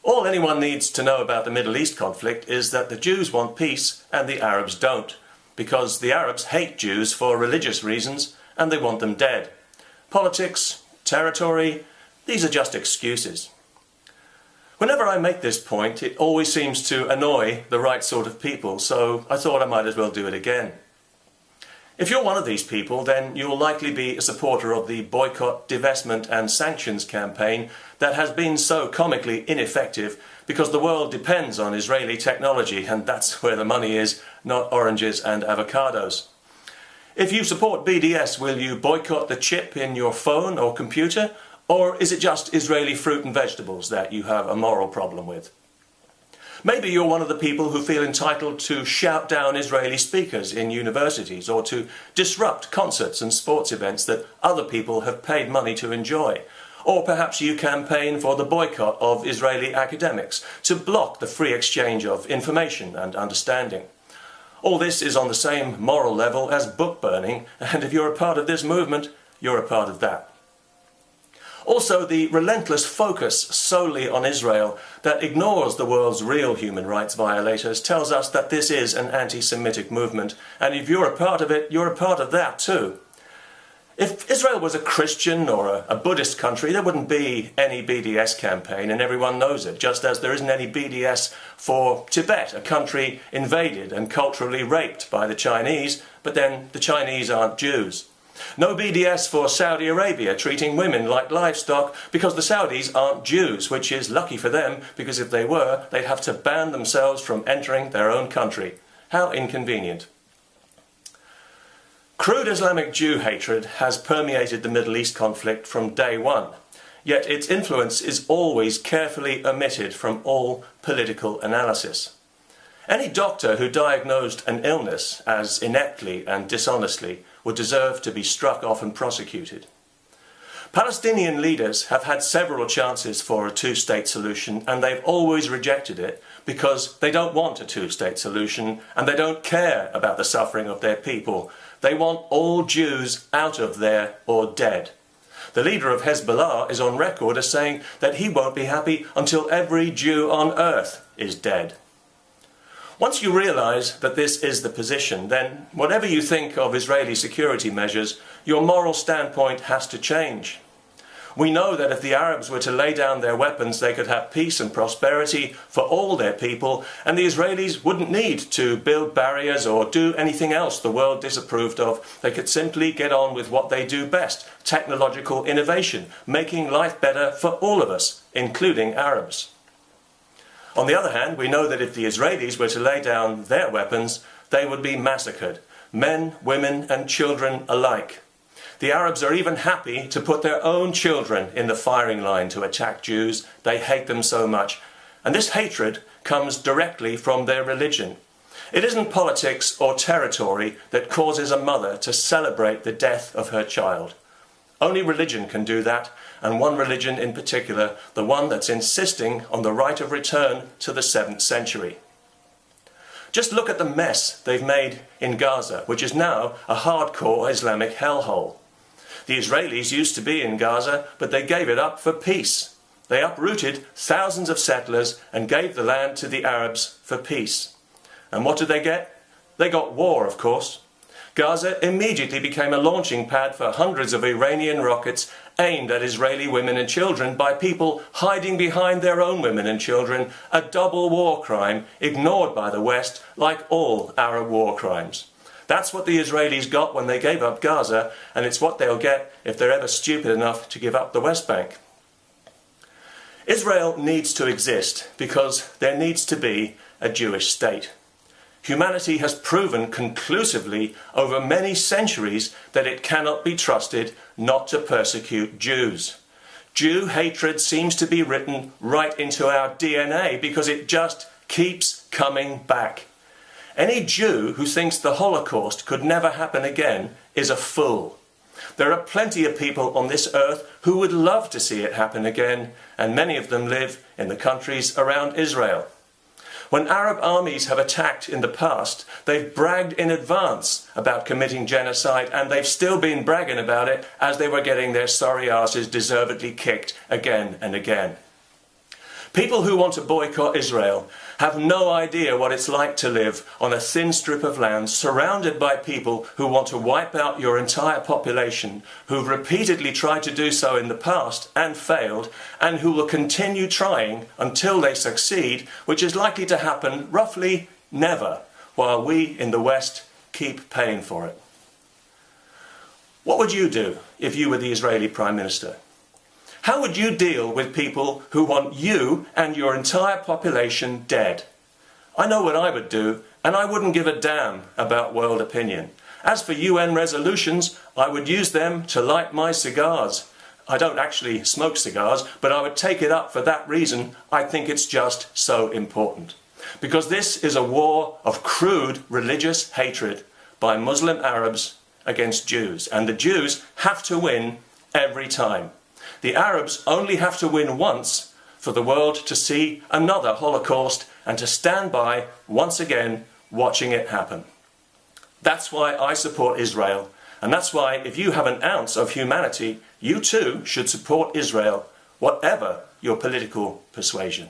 All anyone needs to know about the Middle East conflict is that the Jews want peace and the Arabs don't, because the Arabs hate Jews for religious reasons and they want them dead. Politics, territory, these are just excuses. Whenever I make this point, it always seems to annoy the right sort of people, so I thought I might as well do it again. If you're one of these people, then you'll likely be a supporter of the boycott, divestment and sanctions campaign that has been so comically ineffective because the world depends on Israeli technology, and that's where the money is, not oranges and avocados. If you support BDS, will you boycott the chip in your phone or computer, or is it just Israeli fruit and vegetables that you have a moral problem with? Maybe you're one of the people who feel entitled to shout down Israeli speakers in universities or to disrupt concerts and sports events that other people have paid money to enjoy. Or perhaps you campaign for the boycott of Israeli academics to block the free exchange of information and understanding. All this is on the same moral level as book burning, and if you're a part of this movement, you're a part of that. Also, the relentless focus solely on Israel that ignores the world's real human rights violators tells us that this is an anti-Semitic movement, and if you're a part of it, you're a part of that too. If Israel was a Christian or a Buddhist country, there wouldn't be any BDS campaign, and everyone knows it, just as there isn't any BDS for Tibet, a country invaded and culturally raped by the Chinese, but then the Chinese aren't Jews. No BDS for Saudi Arabia treating women like livestock because the Saudis aren't Jews, which is lucky for them because if they were, they'd have to ban themselves from entering their own country. How inconvenient. Crude Islamic Jew hatred has permeated the Middle East conflict from day one, yet its influence is always carefully omitted from all political analysis. Any doctor who diagnosed an illness as ineptly and dishonestly would deserve to be struck off and prosecuted. Palestinian leaders have had several chances for a two-state solution, and they've always rejected it because they don't want a two-state solution and they don't care about the suffering of their people. They want all Jews out of there or dead. The leader of Hezbollah is on record as saying that he won't be happy until every Jew on earth is dead. Once you realise that this is the position, then whatever you think of Israeli security measures, your moral standpoint has to change. We know that if the Arabs were to lay down their weapons, they could have peace and prosperity for all their people, and the Israelis wouldn't need to build barriers or do anything else the world disapproved of. They could simply get on with what they do best, technological innovation, making life better for all of us, including Arabs. On the other hand, we know that if the Israelis were to lay down their weapons, they would be massacred, men, women and children alike. The Arabs are even happy to put their own children in the firing line to attack Jews. They hate them so much. And this hatred comes directly from their religion. It isn't politics or territory that causes a mother to celebrate the death of her child. Only religion can do that, and one religion in particular, the one that's insisting on the right of return to the 7th century. Just look at the mess they've made in Gaza, which is now a hardcore Islamic hellhole. The Israelis used to be in Gaza, but they gave it up for peace. They uprooted thousands of settlers and gave the land to the Arabs for peace. And what did they get? They got war, of course. Gaza immediately became a launching pad for hundreds of Iranian rockets aimed at Israeli women and children by people hiding behind their own women and children, a double war crime ignored by the West like all Arab war crimes. That's what the Israelis got when they gave up Gaza, and it's what they'll get if they're ever stupid enough to give up the West Bank. Israel needs to exist because there needs to be a Jewish state. Humanity has proven conclusively over many centuries that it cannot be trusted not to persecute Jews. Jew hatred seems to be written right into our DNA because it just keeps coming back. Any Jew who thinks the Holocaust could never happen again is a fool. There are plenty of people on this earth who would love to see it happen again, and many of them live in the countries around Israel. When Arab armies have attacked in the past, they've bragged in advance about committing genocide, and they've still been bragging about it as they were getting their sorry asses deservedly kicked again and again. People who want to boycott Israel have no idea what it's like to live on a thin strip of land surrounded by people who want to wipe out your entire population, who've repeatedly tried to do so in the past and failed, and who will continue trying until they succeed, which is likely to happen roughly never, while we in the West keep paying for it. What would you do if you were the Israeli Prime Minister? How would you deal with people who want you and your entire population dead? I know what I would do, and I wouldn't give a damn about world opinion. As for UN resolutions, I would use them to light my cigars. I don't actually smoke cigars, but I would take it up for that reason. I think it's just so important. Because this is a war of crude religious hatred by Muslim Arabs against Jews, and the Jews have to win every time. The Arabs only have to win once for the world to see another Holocaust and to stand by once again watching it happen. That's why I support Israel, and that's why if you have an ounce of humanity, you too should support Israel, whatever your political persuasion.